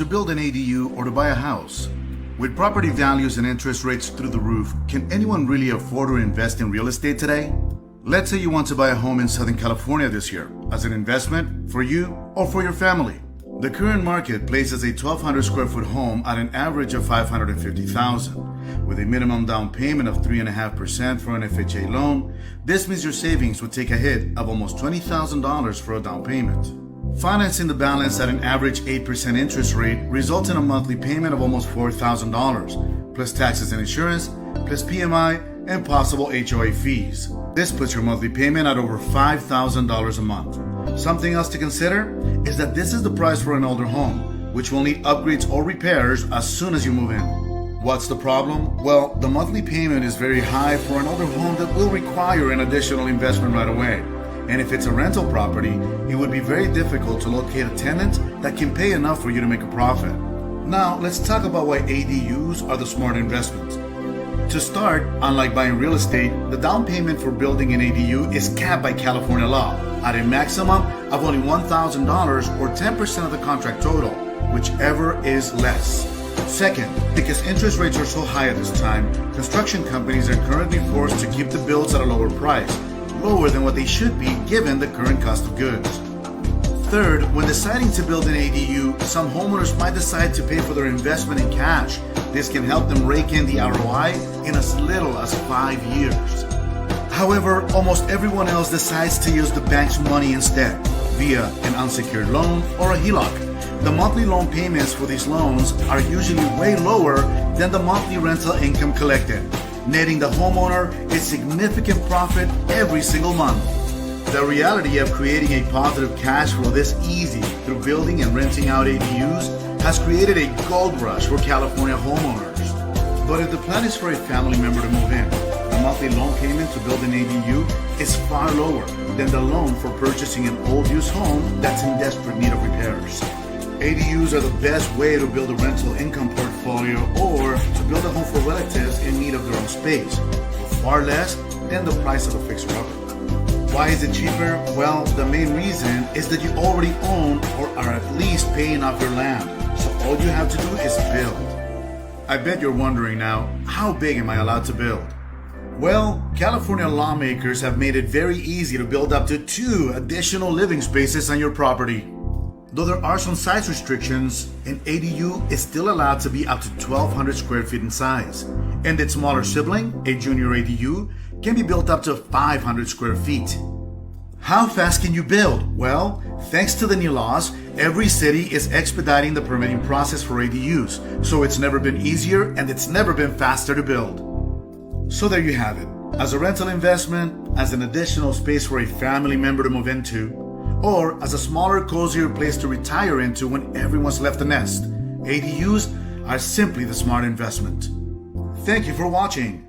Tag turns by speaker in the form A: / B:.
A: To build an ADU or to buy a house? With property values and interest rates through the roof, can anyone really afford to invest in real estate today? Let's say you want to buy a home in Southern California this year as an investment for you or for your family. The current market places a 1,200 square foot home at an average of $550,000. With a minimum down payment of 3.5% for an FHA loan, this means your savings would take a hit of almost $20,000 for a down payment. Financing the balance at an average 8% interest rate results in a monthly payment of almost $4,000, plus taxes and insurance, plus PMI, and possible HOA fees. This puts your monthly payment at over $5,000 a month. Something else to consider is that this is the price for an older home, which will need upgrades or repairs as soon as you move in. What's the problem? Well, the monthly payment is very high for an older home that will require an additional investment right away. And if it's a rental property, it would be very difficult to locate a tenant that can pay enough for you to make a profit. Now, let's talk about why ADUs are the smart investment. To start, unlike buying real estate, the down payment for building an ADU is capped by California law at a maximum of only $1,000 or 10% of the contract total, whichever is less. Second, because interest rates are so high at this time, construction companies are currently forced to keep the builds at a lower price, lower than what they should be given the current cost of goods. Third, when deciding to build an ADU, some homeowners might decide to pay for their investment in cash. This can help them rake in the ROI in as little as 5 years. However, almost everyone else decides to use the bank's money instead, via an unsecured loan or a HELOC. The monthly loan payments for these loans are usually way lower than the monthly rental income collected, netting the homeowner a significant profit every single month. The reality of creating a positive cash flow this easy through building and renting out ADUs has created a gold rush for California homeowners. But if the plan is for a family member to move in, the monthly loan payment to build an ADU is far lower than the loan for purchasing an old used home that's in desperate need of repairs. ADUs are the best way to build a rental income portfolio or to build a home for relatives in need of their own space, for far less than the price of a fixer-upper. Why is it cheaper? Well, the main reason is that you already own or are at least paying off your land, so all you have to do is build. I bet you're wondering now, how big am I allowed to build? Well, California lawmakers have made it very easy to build up to 2 additional living spaces on your property. Though there are some size restrictions, an ADU is still allowed to be up to 1,200 square feet in size, and its smaller sibling, a junior ADU, can be built up to 500 square feet. How fast can you build? Well, thanks to the new laws, every city is expediting the permitting process for ADUs, so it's never been easier and it's never been faster to build. So there you have it. As a rental investment, as an additional space for a family member to move into, or as a smaller, cozier place to retire into when everyone's left the nest, ADUs are simply the smart investment. Thank you for watching.